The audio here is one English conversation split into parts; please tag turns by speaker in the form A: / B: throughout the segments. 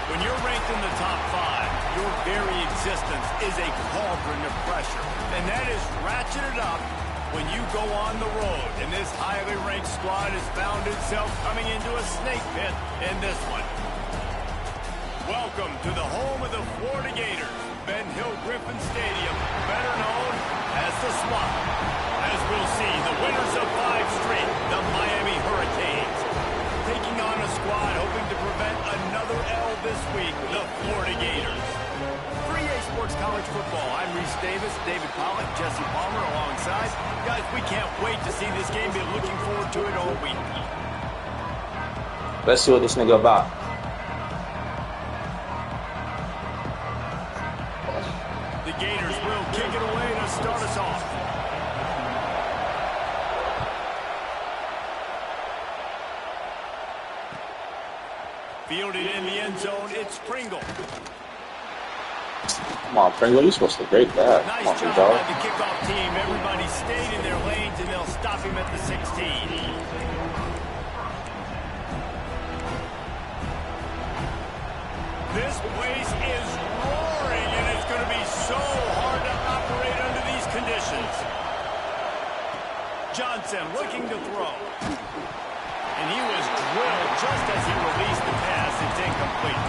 A: When you're ranked in the top 5, your very existence is a cauldron of pressure. And that is ratcheted up when you go on the road. And this highly ranked squad has found itself coming into a snake pit in this one. Welcome to the home of the Florida Gators, Ben Hill Griffin Stadium, better known as the Swamp. As we'll see, the winners of 5 straight, the Miami Hurricanes, taking on a squad hoping to prevent another L this week, the Florida Gators. For EA Sports College Football, I'm Reese Davis, David Pollack, Jesse Palmer alongside. Guys, we can't wait to see this game. Been looking forward to it all week.
B: Let's see what this nigga about.
A: The Gators will kick it away to start us off. Fielded in the end zone, it's Pringle.
B: Come on, Pringle, you're supposed to break that.
A: Nice job by the kickoff team. Everybody stayed in their lanes, and they'll stop him at the 16. This place is roaring, and it's going to be so hard to operate under these conditions. Johnson looking to throw. And he was drilled just as he released the pass. It's incomplete.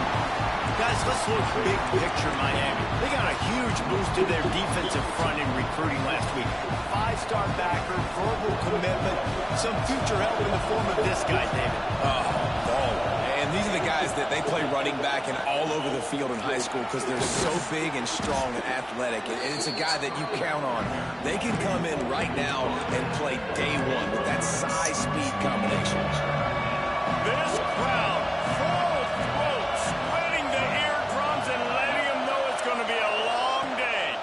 A: Guys, let's look big picture Miami. They got a huge boost to their defensive front in recruiting last week. 5-star backer, verbal commitment, some future help in the form of this guy, David.
C: And these are the guys that they play running back and all over the field in high school because they're so big and strong and athletic. And it's a guy that you count on. They can come in right now and play day one with that size-speed combination.
A: This crowd, full throat, spreading the eardrums and letting them know it's going to be a long day.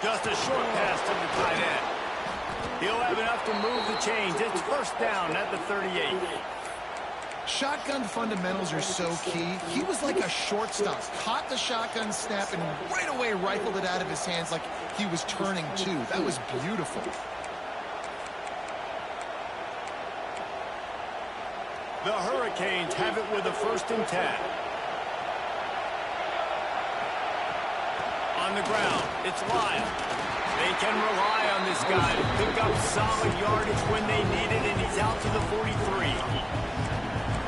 A: Just a short pass to the tight end. He'll have enough to move the chains. It's first down at the 38.
D: Shotgun fundamentals are so key. He was like a shortstop. Caught the shotgun snap and right away rifled it out of his hands like he was turning two. That was beautiful.
A: The Hurricanes have it with a 1st and 10. On the ground, it's Lyle. They can rely on this guy to pick up solid yardage when they need it, and he's out to the 43.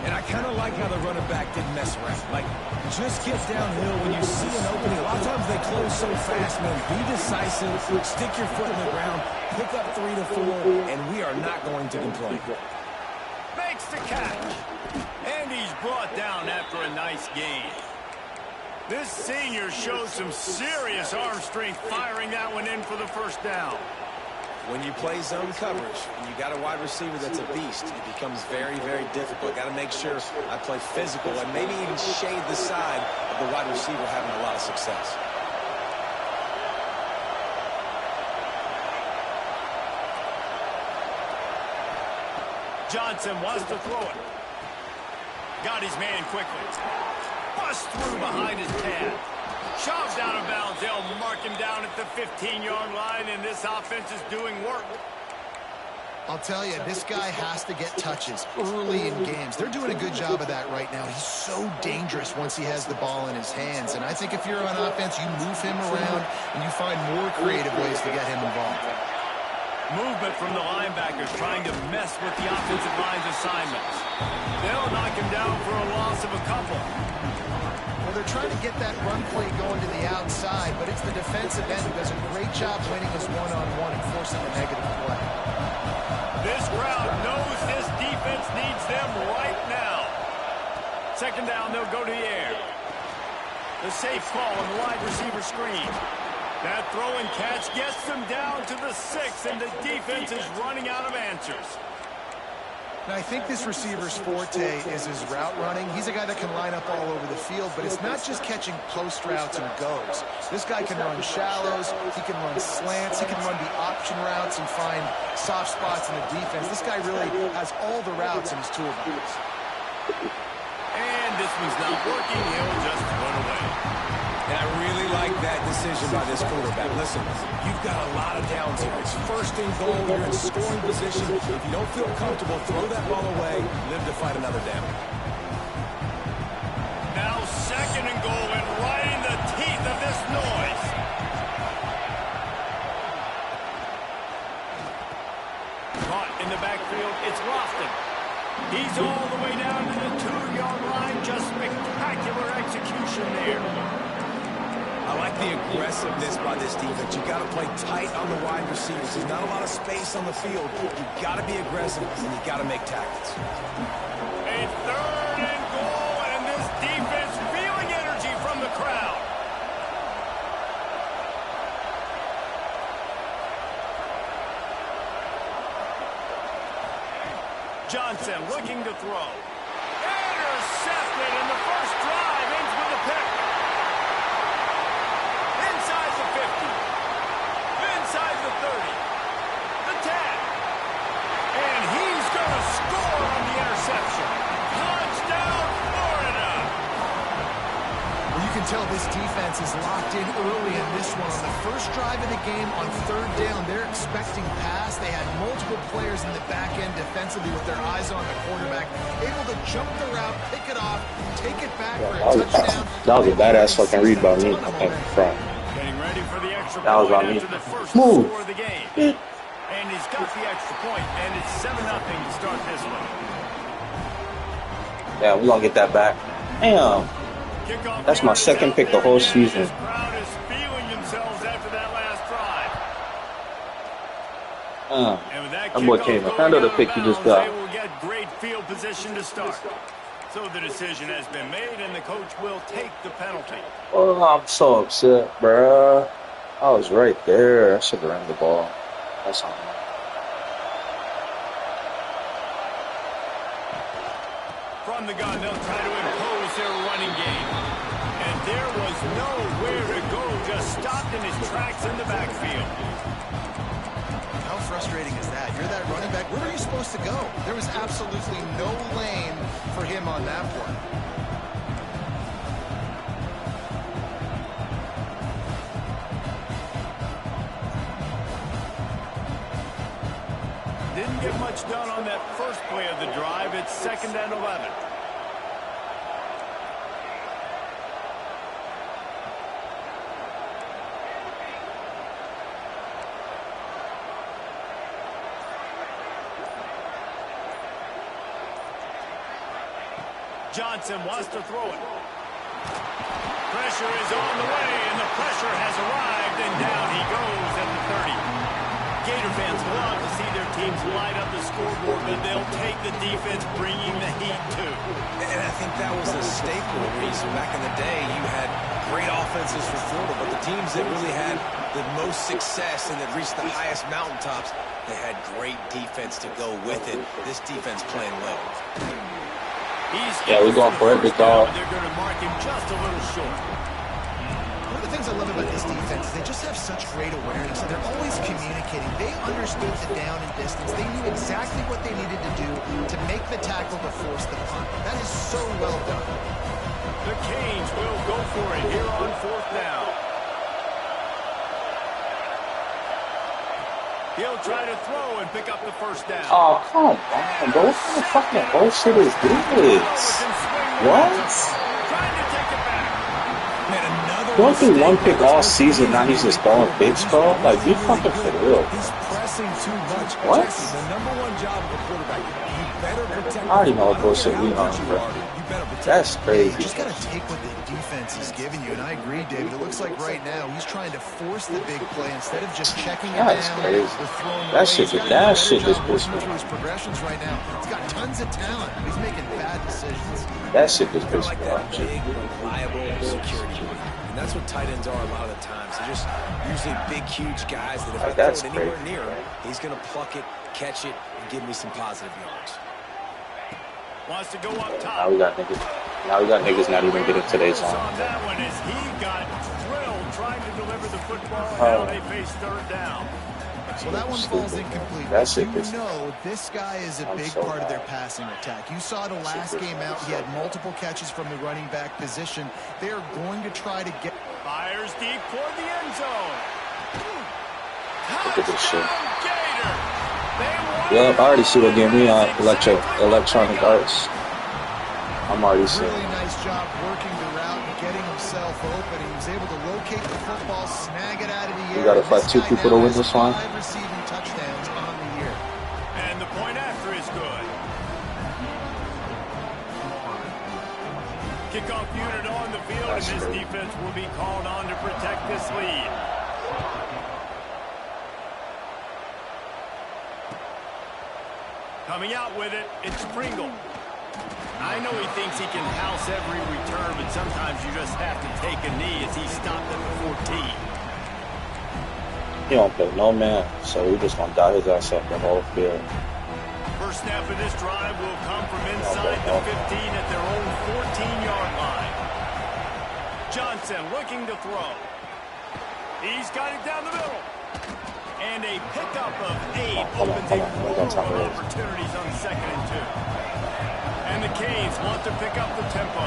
C: And I kind of like how the running back didn't mess around. Like, just get downhill when you see an opening. A lot of times they close so fast, man. Be decisive, stick your foot in the ground, pick up 3 to 4, and we are not going to complain.
A: Makes the catch. And he's brought down after a nice gain. This senior showed some serious arm strength firing that one in for the 1st down.
C: When you play zone coverage and you got a wide receiver that's a beast, it becomes very, very difficult. Got to make sure I play physical and maybe even shade the side of the wide receiver having a lot of success.
A: Johnson wants to throw it. Got his man quickly. Bust through behind his pad. Shoved out of bounds. They'll mark him down at the 15-yard line, and this offense is doing work.
D: I'll tell you, this guy has to get touches early in games. They're doing a good job of that right now. He's so dangerous once he has the ball in his hands. And I think if you're on offense, you move him around and you find more creative ways to get him involved.
A: Movement from the linebackers trying to mess with the offensive line's assignments. They'll knock him down for a loss of a couple.
D: Well, they're trying to get that run play going to the outside, but it's the defensive end who does a great job winning his one-on-one and forcing a negative play.
A: This crowd knows this defense needs them right now. 2nd down, they'll go to the air. The safe call on the wide receiver screen. That throw and catch gets them down to the 6, and the defense is running out of answers.
D: Now, I think this receiver's forte is his route running. He's a guy that can line up all over the field, but it's not just catching post routes and goes. This guy can run shallows, he can run slants, he can run the option routes and find soft spots in the defense. This guy really has all the routes in his toolbox.
A: And this one's not working. He'll just run away.
C: And I really like that decision by this quarterback. Listen, you've got a lot of downs here. It's first and goal. You're in scoring position. If you don't feel comfortable, throw that ball away. Live to fight another down.
A: Now second and goal and right in the teeth of this noise. Caught in the backfield, it's Lofton. He's all the way down to the 2-yard line. Just spectacular execution there.
C: I like the aggressiveness by this defense. You got to play tight on the wide receivers. There's not a lot of space on the field. You got to be aggressive and you got to make tackles.
A: A third and goal, and this defense feeling energy from the crowd. Johnson looking to throw. Intercepted, and the first drive ends with a pick. Inside the 50. Inside the 30. The 10. And he's going to score on the interception. Touchdown, Florida.
D: Well, you can tell this defense is locked in early in this one. On the first drive of the game on third down, they're expecting pass. They had multiple players in the back end defensively with their eyes on the quarterback, able to jump the route, pick it off, take it back for a touchdown.
B: That was a badass fucking read by me up front.
A: Getting ready for the extra
B: That was
A: point
B: on me.
A: after the first
B: Move.
A: score of the game. And he's got the extra point, and it's 7-0 to start this one.
B: Yeah, we're going to get that back. Damn.
A: Kickoff
B: That's my second pick the whole season.
A: This crowd is feeling themselves after that last drive. And with that
B: boy
A: kickoff
B: came
A: going
B: ahead of the
A: out
B: pick he just
A: bounds,
B: got.
A: They will get great field position to start. So the decision has been made, and the coach will take the penalty.
B: Oh, I'm so upset, bruh. I was right there. I should have ran the ball. That's on me.
A: From the gun, they'll try to impose their running game. And there was nowhere to go, just stopped in his tracks in the backfield.
D: How frustrating is that? You're that running back. Where were you supposed to go? There was absolutely no lane for him on that one.
A: Didn't get much done on that first play of the drive. It's 2nd and 11. Johnson wants to throw it. Pressure is on the way, and the pressure has arrived, and down he goes at the 30. Gator fans love to see their teams light up the scoreboard, but they'll take the defense bringing the heat too.
C: And I think that was a staple reason. Back in the day, you had great offenses for Florida, but the teams that really had the most success and that reached the highest mountaintops, they had great defense to go with it. This defense playing well.
B: Yeah, we're going for it, big dog.
A: They're going to mark him just a little short.
D: One of the things I love about this defense is they just have such great awareness, and they're always communicating. They understood the down and distance. They knew exactly what they needed to do to make the tackle to force the punt. That is so well done.
A: The Canes will go for it here on 4th down. He'll try to throw and pick up the first down.
B: Oh, come on, bro. What kind of fucking bullshit is this? What?
A: Trying to take it back.
B: Going through one pick all season, now he's just throwing picks, bro? Like, be fucking for real.
C: He's pressing too much.
B: What?
C: Jesse, the #1 job of a quarterback, you better protect.
B: I already know what bullshit we on, bro. That's crazy.
D: You just got to take what the defense is giving you, and I agree, David. It looks like right now he's trying to force the big play instead of just checking it
B: That's
D: down
B: crazy.
D: or throwing
B: That
D: away.
B: shit,
D: He's gotta
B: that
D: do a
B: shit
D: better
B: just
D: job
B: pissed
D: working
B: me
D: through his progressions right now. He's got tons of talent, but he's making bad decisions.
B: That shit just
C: I
B: pissed
C: like
B: me
C: that
B: off.
C: big, reliable security. And that's what tight ends are a lot of the times. They're just usually big, huge guys that if I
B: That's
C: throw it anywhere
B: crazy,
C: near him,
B: bro.
C: he's going to pluck it, catch it, and give me some positive yards.
A: Wants to go up top.
B: Now we got niggas. Now we got niggas not even getting today's
A: On
B: on.
A: that one as he got drilled trying to deliver the football.
B: Oh.
A: Now they face 3rd down.
D: Well, that one falls incomplete.
B: That's it.
D: You know this guy is a
B: I'm
D: big
B: so
D: part of their
B: mad.
D: passing attack. You saw the last game out. He had multiple catches from the running back position. They're going to try to get
A: Fires deep toward the end zone.
B: Look at this shit.
A: Gator.
B: Yep, I already see what game we on. Electronic arts. I'm already seeing.
D: Really nice job working the route and getting himself open. He was able to locate the football, snag it out of the air.
B: We gotta fight 2 people to win this one.
D: 5 receiving touchdowns on the year.
A: And the point after is good. Kickoff unit on the field, and this defense will be called on to protect this lead. Coming out with it, it's Pringle. I know he thinks he can house every return, but sometimes you just have to take a knee as he stopped at the 14.
B: He don't play no man, so we just gonna dot his ass up the whole field.
A: First snap of this drive will come from inside the 15 at their own 14-yard line. Johnson looking to throw. He's got it down the middle. And a pickup of 8 opens a world of opportunities on 2nd and 2. And the Canes want to pick up the tempo.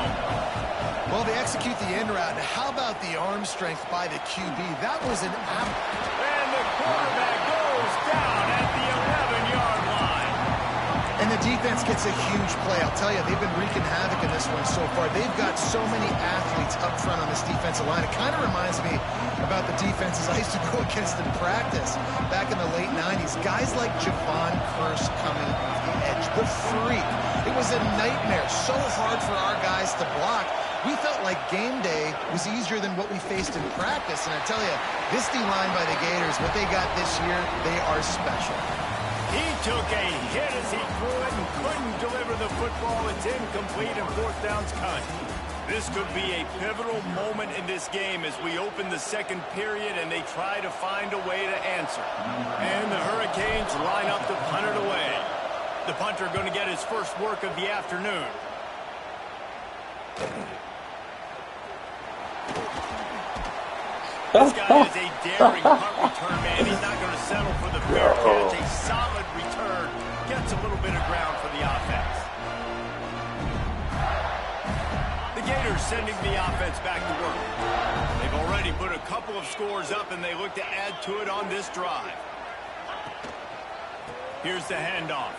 D: Well, they execute the end route. Now, how about the arm strength by the QB? That was an
A: And the quarterback goes down at the 11-yard line.
D: And the defense gets a huge play. I'll tell you, they've been wreaking havoc in this one so far. They've got so many athletes up front on this defensive line. It kind of reminds me about the defenses I used to go against in practice back in the late 90s. Guys like Javon Curse coming off the edge. The freak. It was a nightmare. So hard for our guys to block. We felt like game day was easier than what we faced in practice. And I tell you, this D-line by the Gators, what they got this year, they are special.
A: He took a hit as he threw it and couldn't deliver the football. It's incomplete and 4th down's cut. This could be a pivotal moment in this game as we open the 2nd period and they try to find a way to answer. And the Hurricanes line up to punt it away. The punter going to get his first work of the afternoon. This guy is a daring punt return man. He's not going to settle for the fair catch. A solid return. Gets a little bit of ground for the offense. The Gators sending the offense back to work. They've already put a couple of scores up, and they look to add to it on this drive. Here's the handoff.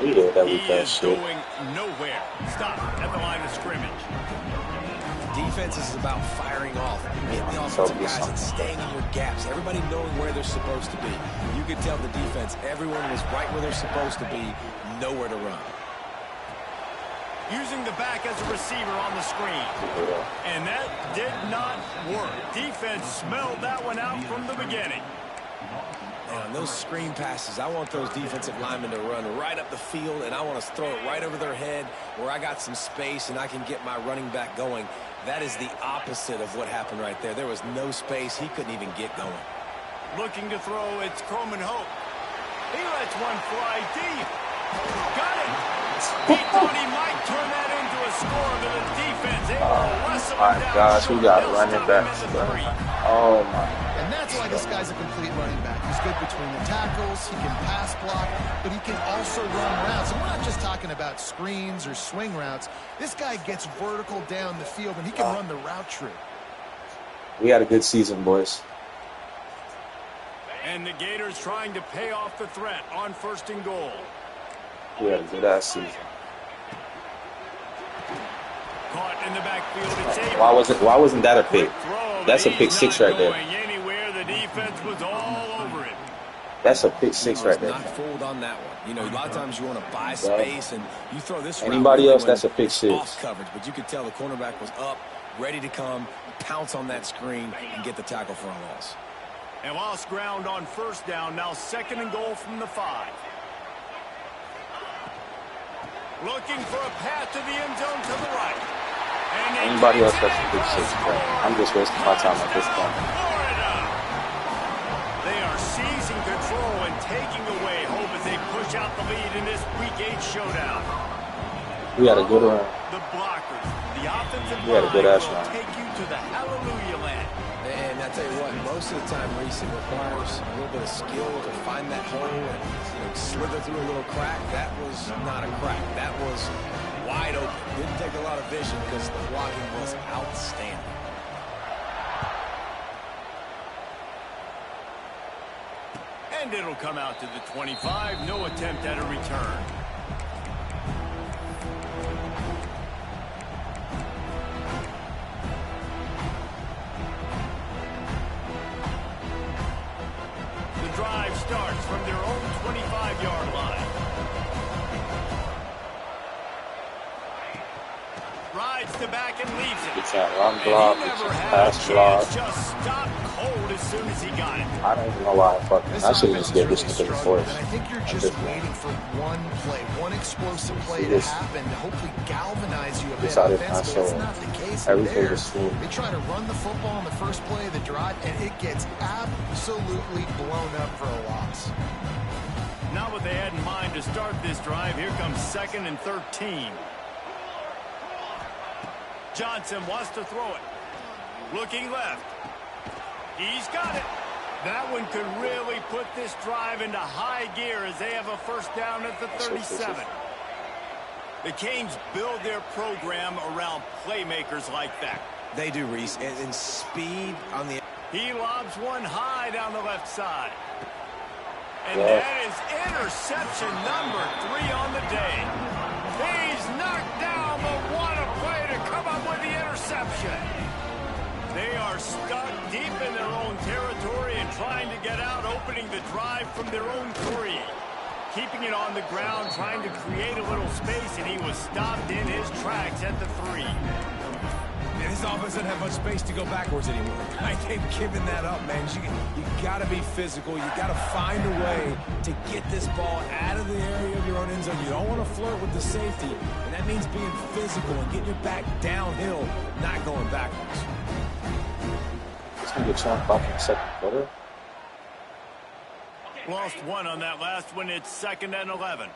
B: He
A: is going nowhere. Stop at the line of scrimmage.
C: Defense is about firing off, hitting the offensive guys and staying in your gaps. Everybody knowing where they're supposed to be. You could tell the defense, everyone was right where they're supposed to be, nowhere to run.
A: Using the back as a receiver on the screen. And that did not work. Defense smelled that one out from the beginning.
C: And on those screen passes, I want those defensive linemen to run right up the field, and I want to throw it right over their head where I got some space and I can get my running back going. That is the opposite of what happened right there. There was no space. He couldn't even get going.
A: Looking to throw, it's Croman Hope. He lets one fly deep. Got it. He thought he might turn that into a score, but the defense able to wrestle him down.
B: My gosh, we got running backs. Oh, my.
D: And that's why this guy's a complete running back. He's good between the tackles, he can pass block, but he can also run routes. And we're not just talking about screens or swing routes. This guy gets vertical down the field, and he can run the route tree.
B: We had a good season, boys.
A: And the Gators trying to pay off the threat on 1st and goal.
B: We had a good-ass season.
A: Caught in the backfield.
B: Why wasn't that a pick? That's a pick 6 right there.
A: The defense was all over it.
B: That's a pick 6 right there.
C: Not fooled on that one. You know, a lot of times you want to buy space and you throw this.
B: Anybody else, that's a pick 6.
C: Off coverage, but you could tell the cornerback was up, ready to come, pounce on that screen, and get the tackle for a loss.
A: And lost ground on 1st down. Now 2nd and goal from the 5. Looking for a path to the end zone to the right.
B: Anybody else, that's a pick 6. Bro. I'm just wasting my time at this point.
A: They are seizing control and taking away hope as they push out the lead in this Week 8 showdown.
B: We had a good run.
A: The blockers, the offensive
B: We had a good ass
A: line
B: run.
A: will take you to the hallelujah land.
C: And I tell you what, most of the time, Reese, it requires a little bit of skill to find that hole and slither through a little crack. That was not a crack. That was wide open. Didn't take a lot of vision because the blocking was outstanding.
A: And it'll come out to the 25. No attempt at a return. The drive starts from their own 25-yard line. Rides to back and leaves it.
B: You can't run block, you can't pass block.
A: Just stop cold as soon as he got it.
B: I don't even know why I should just give this nigga the force.
D: And I think you're just waiting for one play, one explosive play to happen to hopefully galvanize you a bit offensively. That's not the case there. They try to run the football on the first play of the drive, and it gets absolutely blown up for a loss.
A: Not what they had in mind to start this drive. Here comes 2nd and 13. Johnson wants to throw it. Looking left. He's got it. That one could really put this drive into high gear as they have a first down at the 37. The Canes build their program around playmakers like that.
C: They do, Reese. And speed on the...
A: He lobs one high down the left side. And that is interception number 3 on the day. He's knocked down, but what a play to come up with the interception. They are stuck deep in their own territory and trying to get out, opening the drive from their own 3. Keeping it on the ground, trying to create a little space, and he was stopped in his tracks at the 3.
C: And his offense doesn't have much space to go backwards anymore. I ain't giving that up, man. You got to be physical. You got to find a way to get this ball out of the area of your own end zone. You don't want to flirt with the safety, and that means being physical and getting your back downhill, not going backwards.
B: It's going to get chunked off in the second quarter.
A: Lost one on that last one. It's 2nd and 11.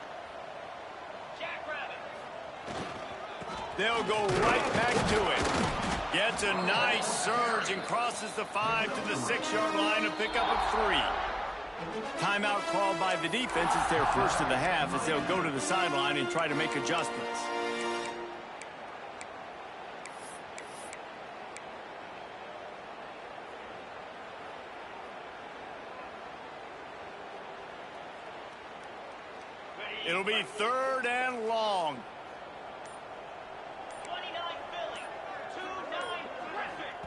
A: They'll go right back to it. Gets a nice surge and crosses the 5 to the 6-yard line to pick up a 3. Timeout called by the defense. It's their first of the half as they'll go to the sideline and try to make adjustments. It'll be 3rd and long.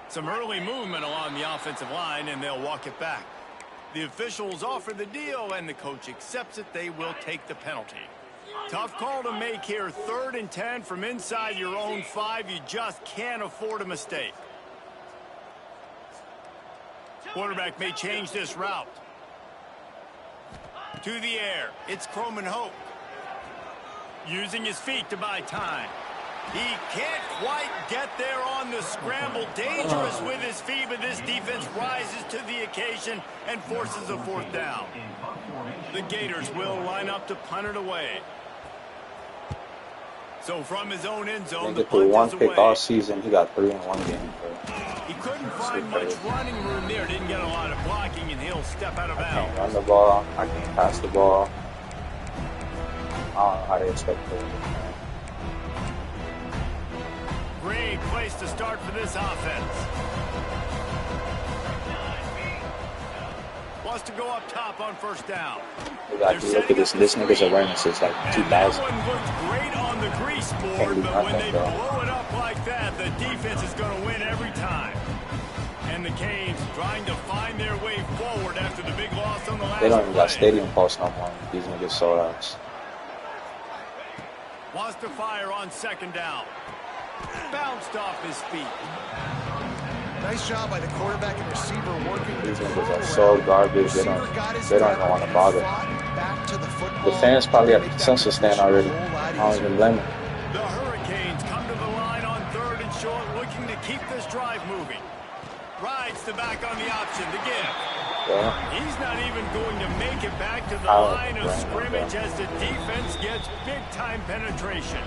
A: Some early movement along the offensive line, and they'll walk it back. The officials offer the deal, and the coach accepts it. They will take the penalty. Tough call to make here. 3rd and 10 from inside your own 5. You just can't afford a mistake. Quarterback may change this route. To the air. It's Croman Hope. Using his feet to buy time. He can't quite get there on the scramble. Dangerous with his feet, but this defense rises to the occasion and forces a 4th down. The Gators will line up to punt it away. So from his own end zone, the punt is away.
B: One pick all season, he got 3 in one game.
A: He couldn't find much running room there. Didn't get a lot of blocking, and he'll step out of bounds.
B: I can't run the ball. I can't pass the ball. I don't know how they expect to win.
A: Great place to start for this offense. Wants to go up top on 1st down.
B: Look at this. This nigga's awareness is like 2,000.
A: That one looked great on the grease board, but when they blow it up like that, the defense is going to win every time. And the Canes trying to find their way forward after the big loss on the last play.
B: They don't even got stadium posts no more. These niggas sold out.
A: Wants to fire on 2nd down. Bounced off his feet.
D: Nice job by the quarterback and receiver working.
B: These niggas are so garbage. They don't even want to bother. The fans probably have the consensus stand already. I don't even blame them.
A: The Hurricanes come to the line on 3rd and short, looking to keep this drive moving. Rides the back on the option to give. Yeah. He's not even going to make it back to the line of scrimmage as the defense gets big-time penetration.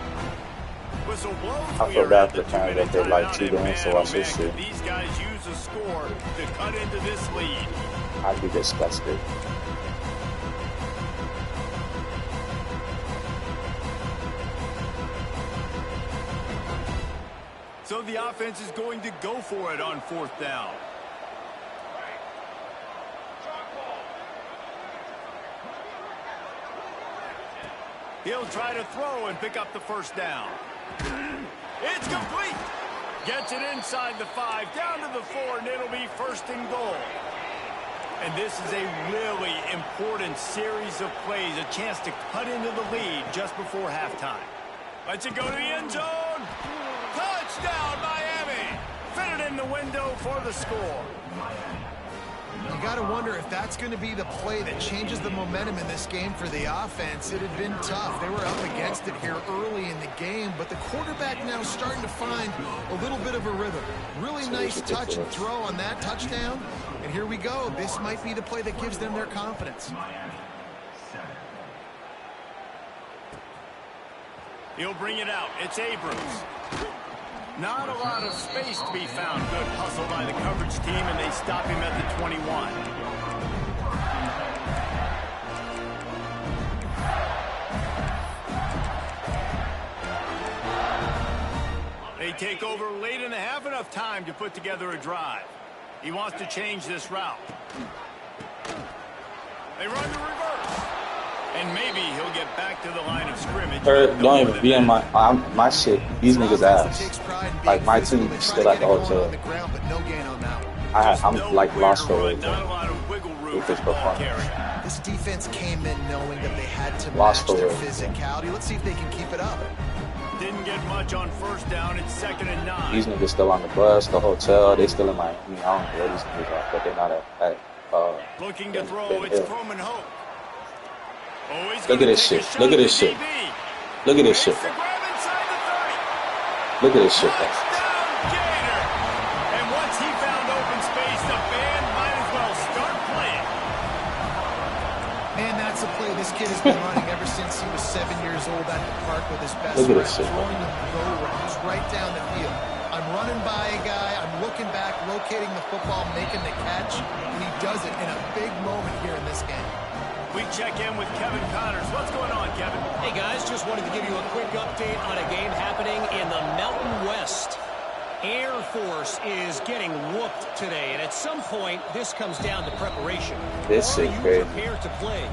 A: Whistle blows.
B: I feel bad for the fans that they like 2 games to watch this shit.
A: These guys use a score to cut into this lead.
B: I'd be disgusted.
A: So the offense is going to go for it on 4th down. He'll try to throw and pick up the first down. It's complete. Gets it inside the 5, down to the 4, and it'll be first and goal. And this is a really important series of plays, a chance to cut into the lead just before halftime. Lets it go to the end zone. Touchdown, Miami. Fit it in the window for the score.
D: You got to wonder if that's going to be the play that changes the momentum in this game for the offense. It had been tough. They were up against it here early in the game, but the quarterback now starting to find a little bit of a rhythm. Really nice touch and throw on that touchdown. And here we go. This might be the play that gives them their confidence.
A: He'll bring it out. It's Abrams. Not a lot of space to be found. Good hustle by the coverage team, and they stop him at the 21. They take over late in the half, enough time to put together a drive. He wants to change this route. They run the reverse. And maybe he'll get back to the line of scrimmage.
B: Don't even be in my shit. These niggas ass. Like my team is still at the hotel. I'm like lost for it with this performance.
D: This defense came in knowing that they had to match their physicality. Let's see if they can keep it up.
A: Didn't get much on first down. It's 2nd and 9.
B: These niggas still on the bus, the hotel. They still in Miami. I don't know where these niggas are, but they're not at
A: looking to throw. It's Croman Hope.
B: Look at this shit. Look at this shit. Look at this shit. Look at this shit.
A: And once he found open space, the band might as well start playing.
D: Man, that's a play this kid has been running ever since he was 7 years old at the park with his best
B: friend.
D: Throwing the go routes right down the field. I'm running by a guy, I'm looking back, locating the football, making the catch, and he does it in a big moment here in this game.
A: We check in with Kevin Connors. What's going on, Kevin?
E: Hey, guys, just wanted to give you a quick update on a game happening in the Mountain West. Air Force is getting whooped today, and at some point, this comes down to preparation.
B: This is
E: crazy. Prepared to play?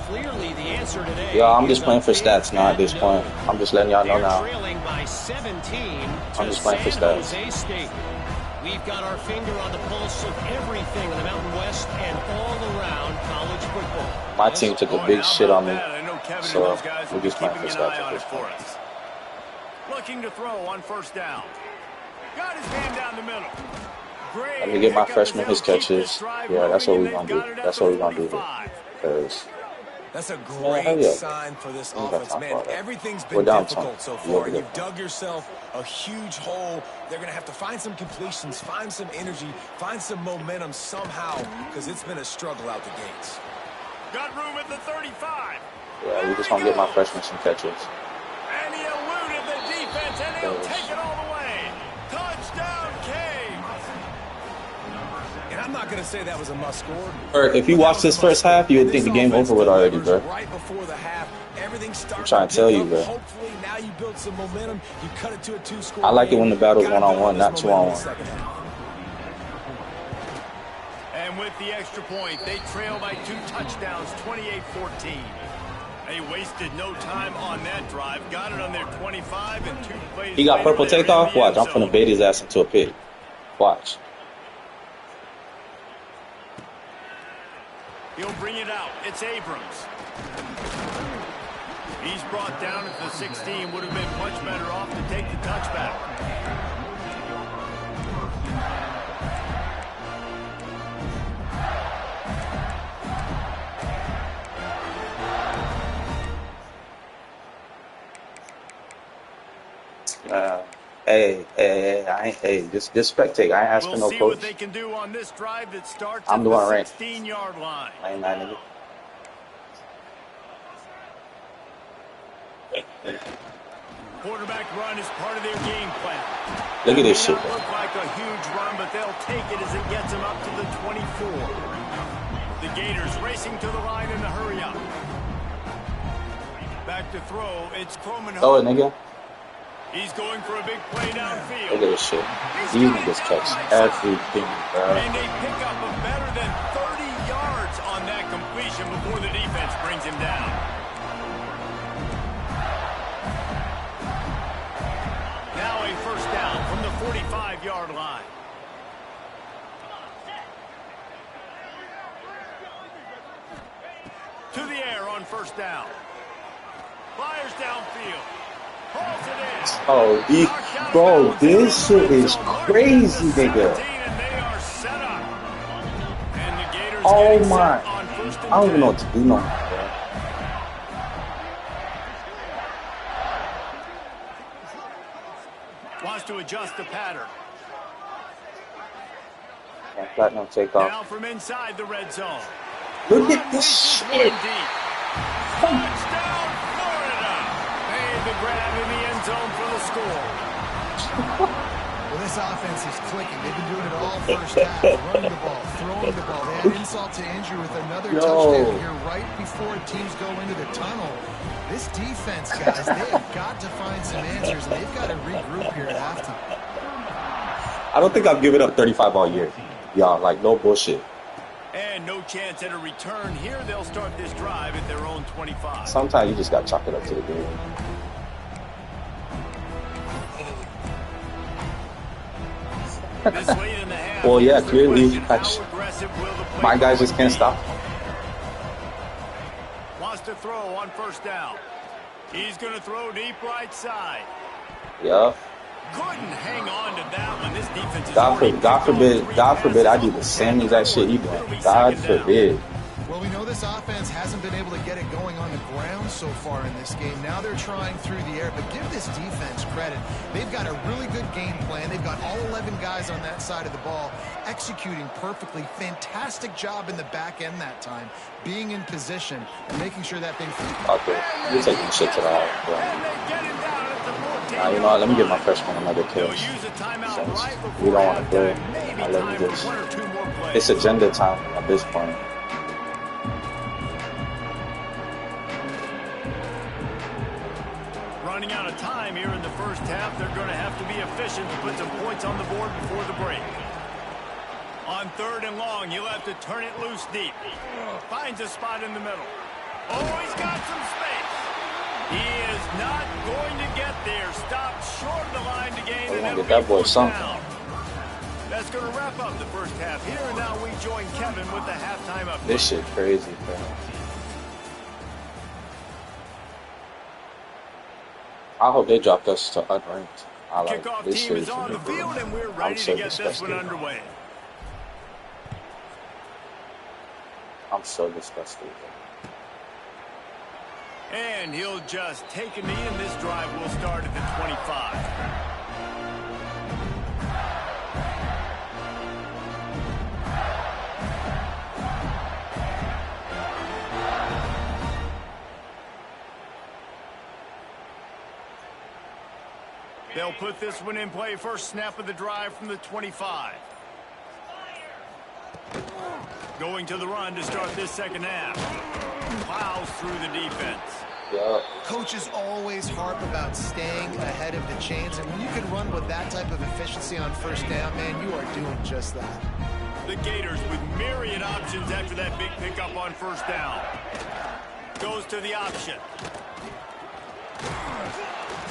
E: Clearly, the answer today.
B: Yo, I'm just playing for stats now at this point. I'm just letting y'all know now.
E: Trailing by 17
B: I'm just playing for stats.
E: We've got our finger on the pulse of everything in the Mountain West and all around college football.
B: My team took a big shit on me, so we're just playing for stats at this point.
A: Looking to throw on first down. Got his hand down the middle.
B: Let me get my freshman his catches. Yeah, that's what we're going to do. That's what we're going to do here. Because
C: that's a great sign for this offense, man. Everything's been difficult so far. You've dug yourself a huge hole. They're going to have to find some completions, find some energy, find some momentum somehow, because it's been a struggle out the gates.
A: Got room at the 35.
B: Yeah, we just want to get my freshmen some catches.
A: And he eluded the defense, and he'll take it all the way. Touchdown, Caves.
C: And I'm not going to say that was a must score.
B: If you watch this first half, you would think the game over with already, bro.
C: Right before the half, everything started.
B: I'm trying to tell you, bro.
C: Hopefully, now you build some momentum. You cut it to a 2-score.
B: I like it when the battle's one-on-one, not 2-on-1.
A: And with the extra point, they trail by 2 touchdowns, 28-14. They wasted no time on that drive. Got it on their 25 and 2 plays.
B: He got purple takeoff? Watch, I'm finna bait his ass into a pig. Watch.
A: He'll bring it out. It's Abrams. He's brought down at the 16. Would have been much better off to take the touchback.
B: Just spectate. I ain't asking no coach.
A: What they can do on this drive that starts
B: I'm doing
A: at the
B: right.
A: 16-yard line.
B: I ain't mad, nigga.
A: Quarterback run is part of their game plan.
B: Look at this shit.
A: Look like a huge run, but they'll take it as it gets them up to the 24. The Gators racing to the line in the hurry up. Back to throw. It's Croman.
B: Oh, nigga.
A: He's going for a big play downfield.
B: Look at this shit. These niggas catch everything, bro.
A: And a pickup of better than 30 yards on that completion before the defense brings him down. first down. Fires downfield. Pulls it in.
B: Oh, bro, this shit is crazy, nigga. Oh my. I don't even know what to do no more, bro.
A: Wants to adjust the pattern.
B: Can't let no take off.
A: Now from inside the red zone.
B: Look at this shit.
A: Touchdown, Florida. Made the grab in the end zone for the score.
D: Well, this offense is clicking. They've been doing it all first half. Running the ball, throwing the ball. They had insult to injury with another touchdown here right before teams go into the tunnel. This defense, guys, they have got to find some answers, and they've got to regroup here at halftime.
B: I don't think I've given up 35 all year. Y'all, like, no bullshit.
A: And no chance at a return here. They'll start this drive at their own 25.
B: Sometimes you just got to chalk it up to the game. Well, yeah, clearly, my guys just can't stop.
A: Wants to throw on first down. He's going to throw deep right side.
B: Yeah.
A: Couldn't hang on to that one. This defense is
B: God forbid I do the same exact shit he doing. God forbid.
D: Well, we know this offense hasn't been able to get it going on the ground so far in this game. Now they're trying through the air, but give this defense credit. They've got a really good game plan. They've got all 11 guys on that side of the ball executing perfectly. Fantastic job in the back end that time, being in position and making sure that thing...
B: Okay, you're taking shit to the house, bro. Nah, you know what? Let me give my freshman another kill. Since we don't want to play, let me just... It's agenda time at this point.
A: Running out of time here in the first half. They're going to have to be efficient to put some points on the board before the break. On third and long, he'll have to turn it loose deep. Finds a spot in the middle. Oh, he's got some space. He is not going to get there. Stopped short of the line to gain an
B: get that boy something.
A: That's going to wrap up the first half here. And now we join Kevin with the halftime update.
B: This shit crazy, bro. I hope they dropped us to unranked. I like
A: Kickoff
B: this
A: team
B: shit.
A: is on the field, and we're ready to get this one underway.
B: I'm so disgusted.
A: And he'll just take a knee, and this drive will start at the 25. They'll put this one in play. First snap of the drive from the 25. Going to the run to start this second half. Plows through the defense.
B: Yeah.
D: Coaches always harp about staying ahead of the chains, and when you can run with that type of efficiency on first down, man, you are doing just that.
A: The Gators with myriad options after that big pickup on first down. Goes to the option.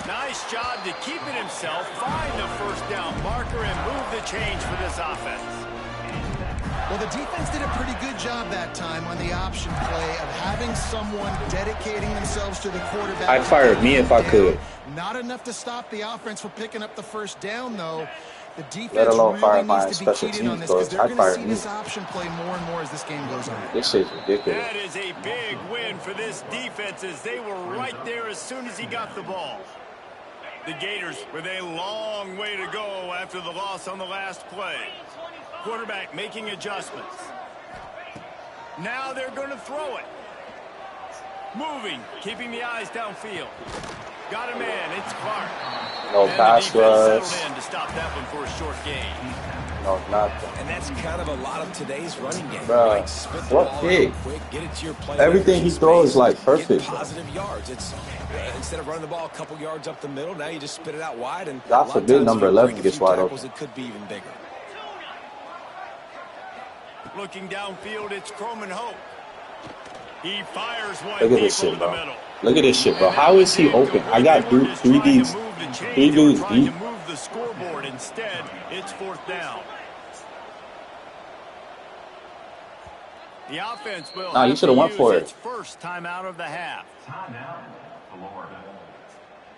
A: Nice job to keep it himself, find the first down marker, and move the change for this offense.
D: Well, the defense did a pretty good job that time on the option play of having someone dedicating themselves to the quarterback.
B: I'd fire me if I could.
D: Not enough to stop the offense from picking up the first down, though. The defense
B: Let alone
D: really
B: fire my
D: needs to be
B: special
D: keyed in on
B: teams
D: this because
B: coach.
D: they're
B: I'd
D: going to
B: fire
D: see
B: me.
D: this option play more and more as this game goes on.
B: This shit's ridiculous.
A: That is a big win for this defense as they were right there as soon as he got the ball. The Gators with a long way to go after the loss on the last play. Quarterback making adjustments. Now they're going to throw it. Moving, keeping the eyes downfield. Got a man, it's Clark.
B: No pass rush.
A: Settled in to stop that one for a short gain.
B: No, nothing.
C: And that's kind of a lot of today's running game.
B: Bro,
C: Right? Spit the
B: what
C: ball
B: big?
C: out quick, get it to your play.
B: Everything he throws is like perfect.
C: Get positive yards. It's instead of running the ball a couple yards up the middle, now you just spit it out wide. And
B: God forbid number 11 gets wide open.
C: It could be even bigger.
A: Looking downfield, it's Croman Hope. He fires one
B: Look at
A: deep
B: this shit,
A: over the
B: bro.
A: middle.
B: Look at this shit, bro. How is he open? I got three dudes
A: Trying
B: deep.
A: to move the scoreboard. Instead, it's fourth down. The offense will
B: Nah, you
A: have
B: should
A: to
B: have went
A: use
B: for
A: its
B: it.
A: first timeout of the half.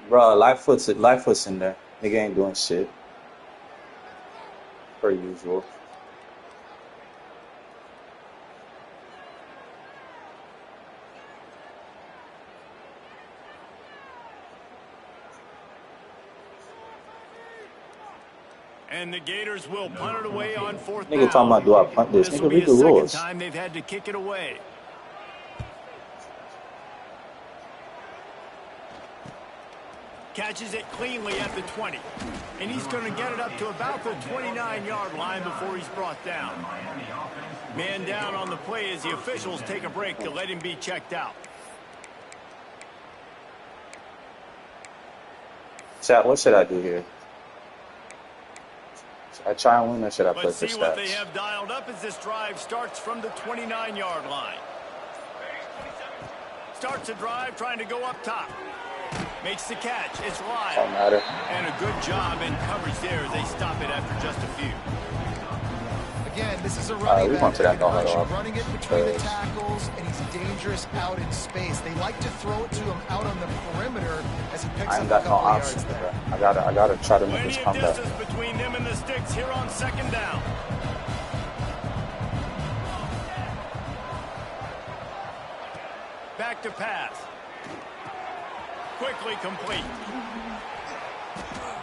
B: Bro, Lightfoot's in there. Nigga ain't doing shit. Per usual.
A: And the Gators will punt it away on 4th
B: Nigga
A: down.
B: talking about, do I punt this?
A: This will
B: Nigga,
A: be
B: read
A: the
B: the
A: second
B: rules.
A: time they've had to kick it away. Catches it cleanly at the 20. And he's going to get it up to about the 29-yard line before he's brought down. Man down on the play as the officials take a break to let him be checked out.
B: Chat, what should I do here? Should I try and win or should I play
A: Let's
B: for
A: see what they
B: stats?
A: have dialed up as this drive starts from the 29-yard line. Starts a drive trying to go up top. Makes the catch. It's live.
B: Don't matter.
A: And a good job in coverage there as they stop it after just a few.
D: Again, this is a running
B: we went to that
D: back
B: no-huddle.
D: running it between the tackles, and he's dangerous out in space. They like to throw it to him out on the perimeter as he picks
B: I
D: up
B: ain't
D: a
B: got no
D: couple of
B: options,
D: yards there.
B: bro. I gotta try to make this
A: Plenty of
B: comeback.
A: distance between them and the sticks here on 2nd down. Back to pass. Quickly complete.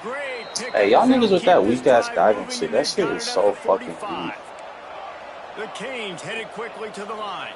A: Great pick.
B: Hey, y'all niggas with
A: Keep
B: that
A: this
B: weak-ass
A: drive
B: diving
A: moving,
B: shit,
A: and
B: that
A: they've
B: shit
A: got
B: is
A: it
B: so
A: at the
B: fucking
A: 45.
B: weak.
A: The Canes headed quickly to the line.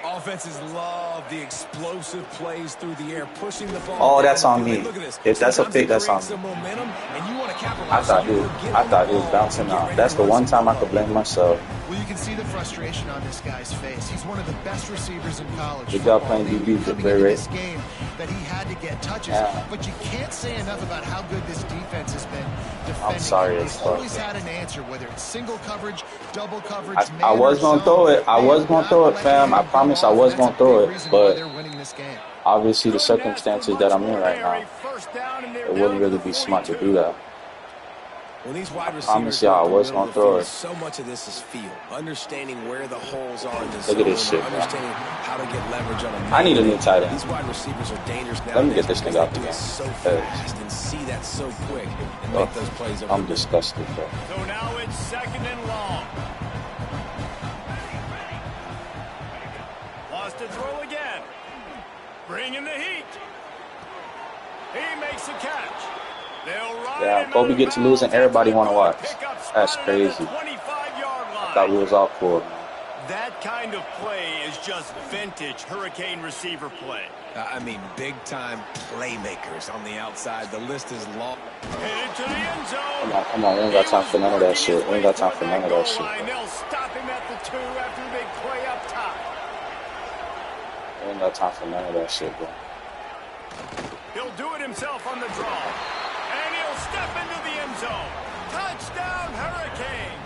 C: Offenses love the explosive plays through the air, pushing the ball.
B: Oh, that's on me.
C: Look at this.
B: If that's a
C: Sometimes
B: pick,
C: it
B: that's on
C: creates
B: me.
C: some momentum, and you want to
B: I
C: capitalize.
B: thought
C: So
B: he
C: you
B: was,
C: forget
B: I
C: on
B: thought
C: the
B: he was
C: ball
B: bouncing
C: and get
B: out.
C: ready
B: That's
C: to
B: the
C: run
B: one
C: some
B: time I
C: more.
B: could blame myself.
D: Well, you can see the frustration on this guy's face. He's one of the best receivers in college
B: Good job
D: football.
B: playing
D: They knew
B: DB,
D: coming
B: Ray
D: into
B: Ray.
D: this game that he had to get touches,
B: Yeah.
D: but you can't say enough about how good this defense has been defending.
B: I'm sorry
D: They've
B: as fuck.
D: always had an answer, whether it's single coverage, double coverage,
B: I
D: man
B: was
D: or
B: gonna
D: zone.
B: throw it. I
D: They
B: was
D: have
B: gonna
D: not
B: throw it,
D: let
B: fam. I
D: him go
B: promise I
D: off,
B: was
D: and that's
B: gonna
D: a
B: throw
D: big
B: it,
D: reason why
B: but
D: they're winning this game.
B: obviously the
A: Couldn't ask for
B: circumstances
A: much
B: that I'm in
A: more
B: right
A: there.
B: now,
A: A first down, and they're
B: it
A: down
B: wouldn't
A: to
B: really
A: the
B: be smart to
A: 42.
B: do that.
C: When these wide
B: Promise
C: receivers
B: y'all I
C: go
B: was
C: through the
B: gonna
C: middle
B: throw
C: of the
B: it.
C: field, so much of this is feel, understanding where the holes are in the
B: Look
C: zone,
B: at this shit, bro.
C: understanding how to get leverage on a man.
B: I need a new tight end.
C: These wide receivers are dangerous
B: Let me
C: nowadays
B: get this
C: because
B: nigga out
C: they
B: the
C: do it
B: game.
C: so
B: Because
C: fast and see that so quick and make those plays over
B: I'm
C: the middle.
B: disgusted, bro.
A: So now it's 2nd and long. Wants to throw again. Bringing the heat. He makes a catch. They'll ride
B: Yeah,
A: him
B: Kobe
A: out
B: get
A: of
B: to lose and
A: bounds.
B: everybody
A: That's
B: want to
A: gonna
B: watch.
A: pick up
B: That's
A: spotted at
B: crazy.
A: the 25-yard
B: I
A: line.
B: thought we was all cool, man.
A: That kind of play is just vintage Hurricane receiver play.
C: I mean, big-time playmakers on the outside. The list is long.
A: Headed to the end zone.
B: Come on, we ain't got time for none of that shit. We ain't got time for none of that shit, bro.
A: They'll stop him at the 2 after the big play up top.
B: We ain't got time for none of that shit, bro.
A: He'll do it himself on the draw. And he'll step into the end zone. Touchdown, Hurricane.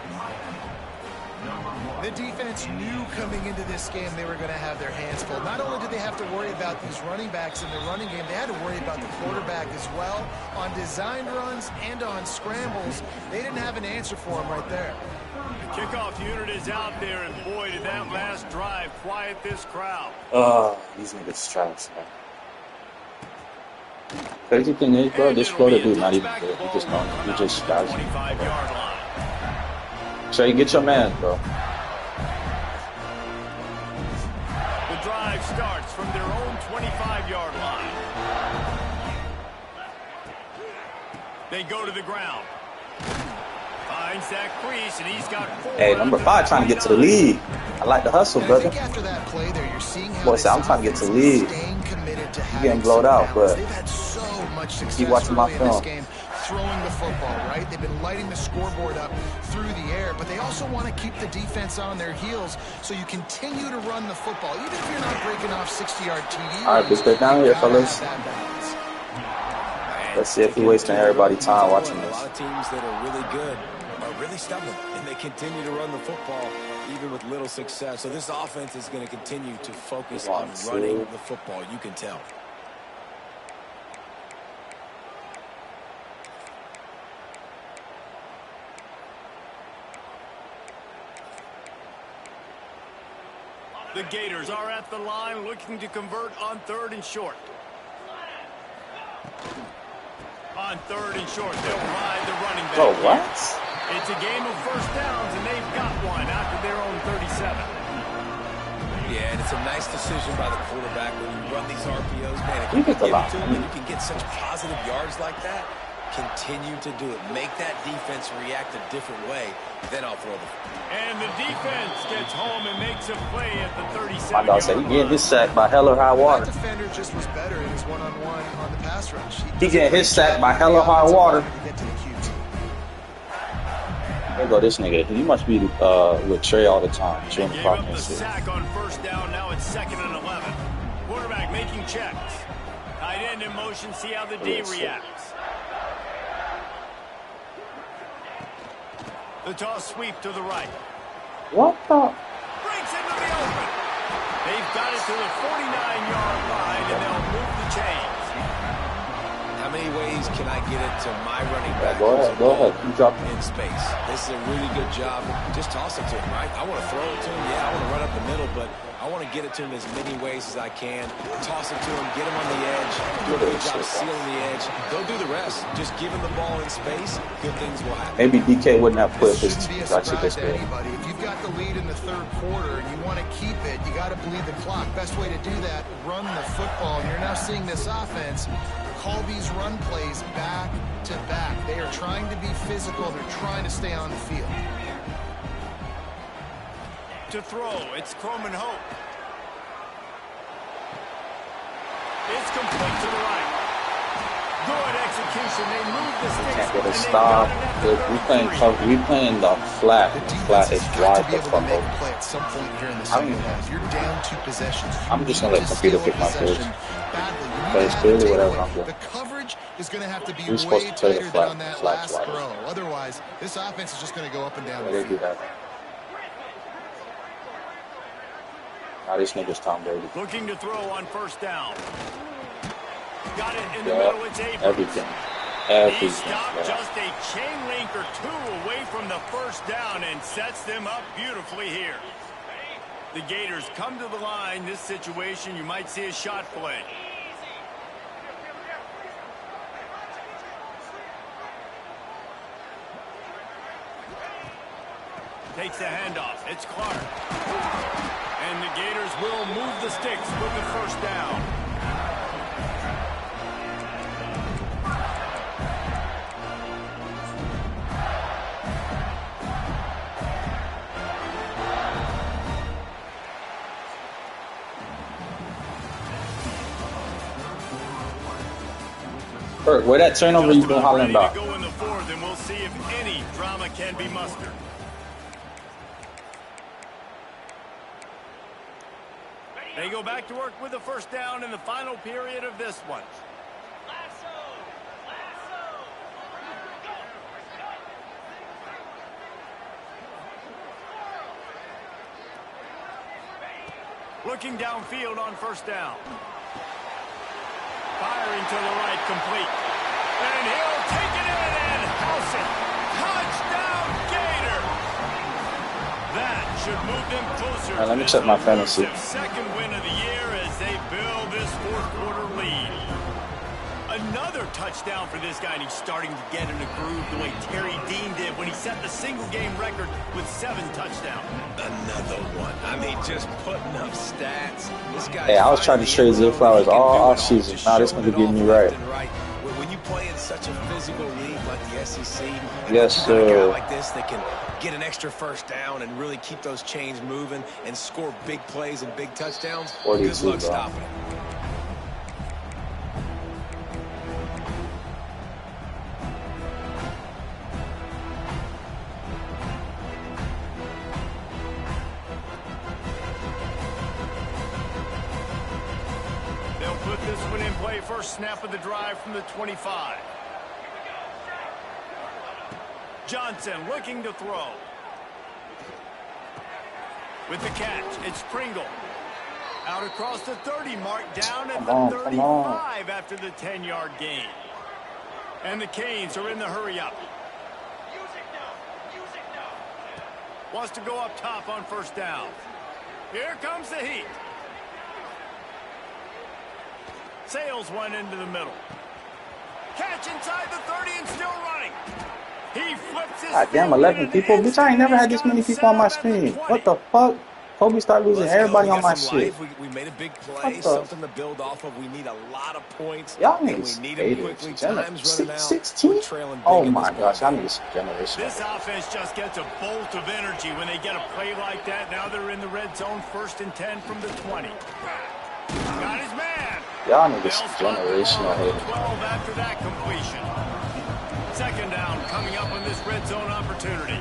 D: The defense knew coming into this game they were going to have their hands full. Not only did they have to worry about these running backs in the running game, they had to worry about the quarterback as well. On designed runs and on scrambles, they didn't have an answer for him right there.
A: The kickoff unit is out there, and boy, did that last drive quiet this crowd.
B: These niggas trash, man. Crazy thing is, bro, this Florida dude not even good. He just don't. He just guys.
A: 25-yard line.
B: Trey, get your man, bro.
A: The drive starts from their own 25-yard line. They go to the ground. Finds that crease, and he's got 4.
B: Hey, number 5 trying to get to the lead. I like the hustle,
D: And I
B: brother.
D: think after that play there, you're seeing how
B: Boy,
D: this
B: say, I'm trying to get to the
D: offense is
B: lead.
D: staying committed to
B: You
D: having
B: getting blowed
D: some
B: out,
D: balance.
B: but
D: They've had so much success
B: keep watching my
D: early in this
B: film.
D: game throwing the football, right? They've been lighting the scoreboard up through the air, but they also want to keep the defense on their heels, so you continue to run the football, even if you're not breaking off 60-yard TD.
B: All right, let's get down here, fellas. Let's see if we're wasting everybody's time watching
C: A
B: this.
C: lot of teams that are really good are really stubborn, and they continue to run the football even with little success. So this offense is going to continue to focus on running the football. You can tell.
A: The Gators are at the line looking to convert on 3rd and short. On 3rd and short, they'll ride the running back.
B: Oh, what?
A: It's a game of first downs, and they've got one after their own 37.
C: Yeah, and it's a nice decision by the quarterback when you run these RPOs. Man, if
B: You
C: you
B: get
C: can
B: the
C: give it to
B: line.
C: him and you can get such positive yards like that, continue to do it. Make that defense react a different way. Then I'll throw the.
A: And the defense gets home and makes a play at the 37.
B: My dog said he getting his sack by hell or high water.
D: That defender just was better in his one-on-one on the pass rush.
B: He getting his sack by hell or high water. There go this nigga. He must be with Trey all the time. Jim
A: Gave up the
B: Crockett.
A: sack on first down. Now it's 2nd and 11. Quarterback making checks. Tight end in motion. See how the D reacts. The toss sweep to the right.
B: What the?
A: Breaks into the open. They've got it to the 49-yard line, and they'll move the chains.
C: How many ways can I get it to my running back?
B: Go ahead. Keep dropping.
C: In space. This is a really good job. Just toss it to him, right? I want to throw it to him. Yeah, I want to run up the middle, but I want to get it to him as many ways as I can. Toss it to him, get him on the edge, do a good job sealing the edge. They'll do the rest. Just give him the ball in space, good things will happen.
B: Maybe DK wouldn't have put his
D: Shouldn't be a
B: actually
D: surprise
B: this
D: to
B: good.
D: anybody. If you've got the lead in the 3rd quarter and you want to keep it, you got to bleed the clock. Best way to do that, run the football. And you're now seeing this offense call these run plays back to back. They are trying to be physical. They're trying to stay on the field.
A: To throw, it's Croman Hope. It's complete to the right. Good execution. They move the sticks.
B: Can't get a
A: and
B: stop.
A: they've got it at the
B: We playing the flat.
D: The
B: The
D: defense
B: flat
D: has
B: is
D: got
B: wide
D: to be able to
B: from
D: make
B: over.
D: a play at some point here in the
B: I
D: second
B: mean,
D: half. You're down 2 possessions.
B: I'm just gonna let the computer pick my plays.
D: Badly. You
B: But
D: need
B: it's
D: to have
B: clearly
D: a
B: whatever
D: takeaway.
B: I'm doing.
D: The coverage is going to have to be
B: We're supposed
D: way
B: to play the
D: tighter
B: flat-
D: than on that
B: flat
D: last
B: wide.
D: throw. Otherwise, this offense is just going to go up and down
B: Yeah,
D: the
B: they do
D: field.
B: that. Now this nigga's Tom Brady.
A: Looking to throw on first down. Got it in the
B: Yeah,
A: middle. It's Abrams.
B: everything.
A: He
B: Everything.
A: stopped
B: Yeah.
A: just a chain link or 2 away from the first down and sets them up beautifully here. The Gators come to the line. This situation, you might see a shot play. Takes the handoff. It's Clark. And the Gators will move the sticks with the first down.
B: Kurt, where that turnover you been hollering
A: Ready to
B: about?
A: go in the 4th, and we'll see if any drama can be mustered. They go back to work with the first down in the final period of this one. Looking downfield on first down. Firing to the right, complete. And he'll take it in and house it. Touchdown, Gator. That should move them closer.
B: Let me
A: to
B: check my
A: this
B: fantasy.
A: elusive second win of the year as they build this 4th quarter lead. Another touchdown for this guy, and he's starting to get in a groove the way Terry Dean did when he set the single-game record with 7 touchdowns.
C: Another one. I mean, just putting up stats. This guy.
B: Hey, I was trying to trade Zay Flowers all offseason. Now this nigga getting me right.
C: When you play in such a physical league like the SEC,
B: Yes,
C: you got a guy
B: sir.
C: like this that can get an extra first down and really keep those chains moving and score big plays and big touchdowns.
B: 42,
C: Good luck
B: bro.
C: stopping it.
A: They'll put this one in play. First snap of the drive from the 25. Johnson looking to throw. With the catch, it's Pringle. Out across the 30 mark, down at the 35 after the 10-yard gain. And the Canes are in the hurry-up. Wants to go up top on first down. Here comes the heat. Sails one into the middle. Catch inside the 30 and still running. He flips his
B: God damn, 11 people? Bitch, I ain't never had this many people on my screen. What the fuck? Kobe started losing everybody on my shit.
C: We made a big play, something to build off of. We need a lot of points.
B: Y'all niggas haters. 16? Oh my gosh, y'all niggas generation.
A: This offense just gets a bolt of energy when they get a play like that. Now they're in the red zone, 1st and 10 from the 20. Got his man.
B: Y'all niggas generational haters.
A: 12 after that completion. 2nd down coming up on this red zone opportunity.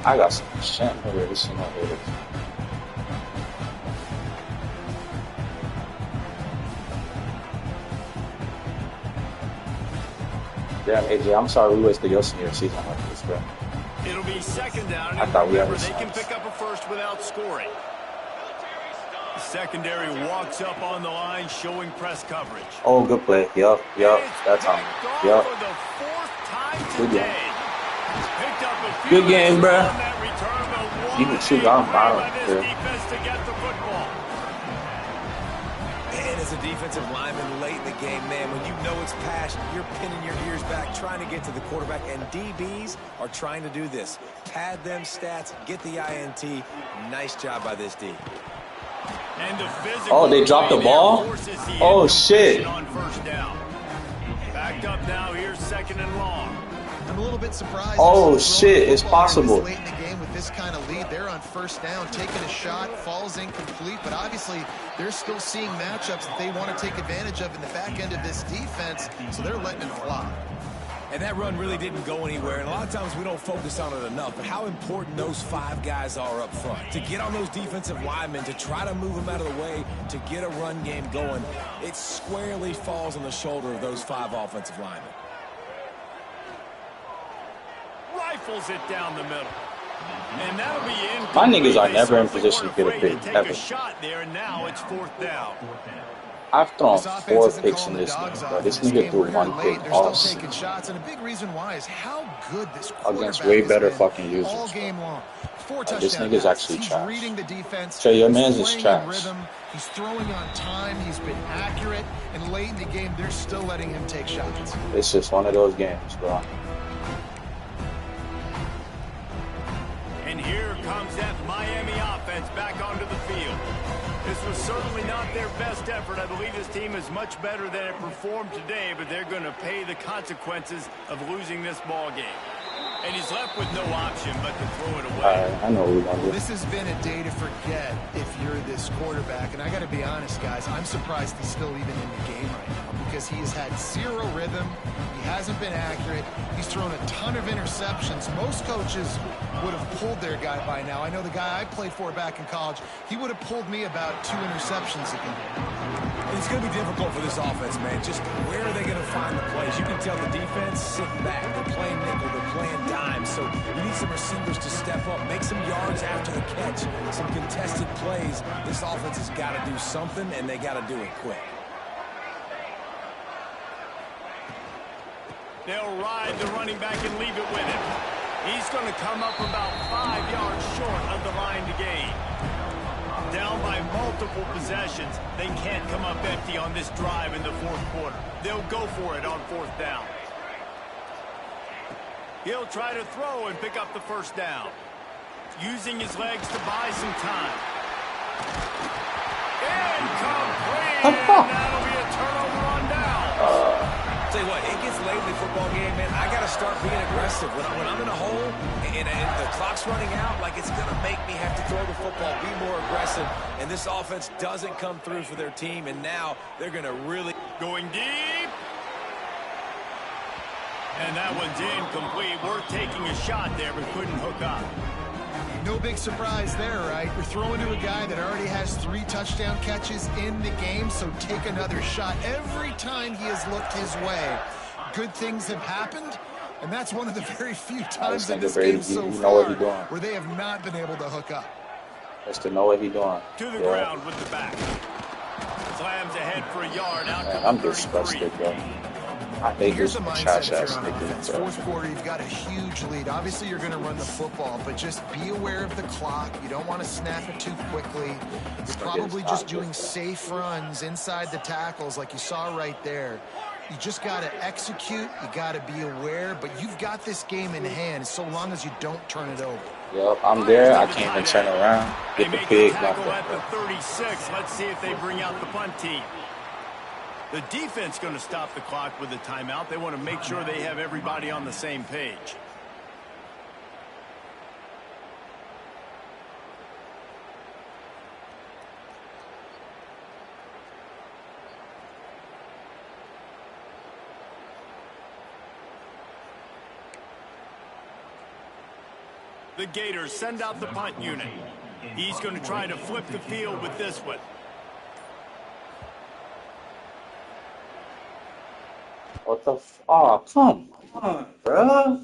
B: I got some generational haters. Damn, AJ, I'm sorry we wasted your senior season like this, bro.
A: It'll be 2nd down.
B: I thought we had a
A: they can pick up a first without scoring. The secondary walks up on the line, showing press coverage.
B: Oh, good play. Yup. That's on. Yup. Good game. Good game, bro. You can shoot on bottom.
C: And as a defensive lineman late in the game, man, when you know it's passion, you're pinning your ears back, trying to get to the quarterback, and DBs are trying to do this. Pad them stats, get the INT. Nice job by this D.
B: Oh, they dropped the ball? Oh, shit.
A: Backed up now, here's 2nd and long.
D: I'm a little bit surprised.
B: Oh, shit, it's possible.
D: Late in the game with this kind of lead, they're on 1st down, taking a shot, falls incomplete, but obviously they're still seeing matchups that they want to take advantage of in the back end of this defense, so they're letting it fly.
C: And that run really didn't go anywhere. And a lot of times we don't focus on it enough. But how important those 5 guys are up front. To get on those defensive linemen, to try to move them out of the way, to get a run game going, it squarely falls on the shoulder of those 5 offensive linemen.
A: Rifles it down the middle. And that'll be in.
B: My niggas are never in position to get a pick, ever.
A: A shot there, and now it's 4th down.
B: I've thrown 4 picks in this game, bro. This nigga threw 1 pick all
D: taking shots, and a big reason why is how good this
B: against way better fucking users.
D: All game long. 4
B: this nigga's actually trash.
D: Reading the defense.
B: So your man's is trash.
D: He's throwing on time. He's been accurate, and late in the game, they're still letting him take shots.
B: It's just one of those games, bro.
A: And here comes that Miami offense back onto the field. This was certainly not their best effort. I believe this team is much better than it performed today, but they're going to pay the consequences of losing this ball game. And he's left with no option but to throw it away.
B: I know what we're going to do.
D: This has been a day to forget if you're this quarterback. And I got to be honest, guys, I'm surprised he's still even in the game right now because he has had 0 rhythm. He hasn't been accurate. He's thrown a ton of interceptions. Most coaches would have pulled their guy by now. I know the guy I played for back in college, he would have pulled me about 2 interceptions a game.
C: It's going to be difficult for this offense, man. Just where are they going to find the plays? You can tell the defense sitting back. They're playing nickel. They're playing dime. So you need some receivers to step up, make some yards after the catch, some contested plays. This offense has got to do something, and they got to do it quick.
A: They'll ride the running back and leave it with him. He's going to come up about 5 yards short of the line to gain. Down by multiple possessions. They can't come up empty on this drive in the 4th quarter. They'll go for it on 4th down. He'll try to throw and pick up the 1st down. Using his legs to buy some time. Incomplete! And that'll be a turnover on down.
C: Tell you what, it gets late in the football game, man. I got to start being aggressive. When I'm in a hole and the clock's running out, like it's going to make me have to throw the football, be more aggressive. And this offense doesn't come through for their team, and now they're going to really...
A: Going deep. And that one's incomplete. Worth taking a shot there, but couldn't hook up.
D: No big surprise there, right? We're throwing to a guy that already has 3 touchdown catches in the game, so take another shot. Every time he has looked his way, good things have happened, and that's one of the very few times in this game so far where they have not been able to hook up.
B: Just to know what he's doing.
A: To the ground with the back. Slams ahead for a yard out.
B: Man, I'm disgusted, bro. I hate
D: Here's
B: this
D: the mindset
B: trash
D: if you're
B: ass
D: on
B: nigga,
D: offense.
B: bro.
D: Fourth quarter, you've got a huge lead. Obviously, you're going to run the football, but just be aware of the clock. You don't want to snap it too quickly. You're probably just doing safe runs inside the tackles like you saw right there. You just got to execute. You got to be aware, but you've got this game in hand so long as you don't turn it over.
B: Yep, I'm there. I can't even turn around.
A: They
B: Get the
A: make the
B: pig
A: tackle
B: number,
A: at the
B: bro.
A: 36. Let's see if they bring out the punt team. The defense going to stop the clock with a timeout. They want to make sure they have everybody on the same page. The Gators send out the punt unit. He's going to try to flip the field with this one.
B: What the f? Oh, come on, bro.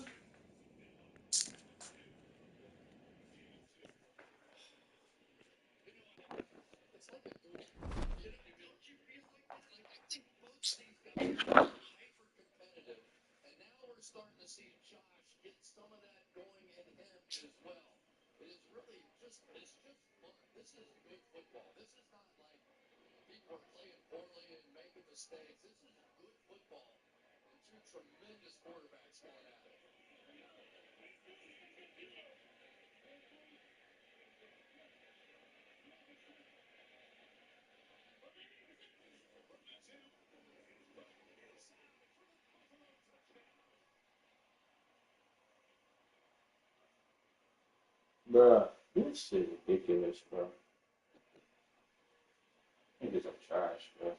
B: Bro, this shit ridiculous, bro. Niggas are trash, bro.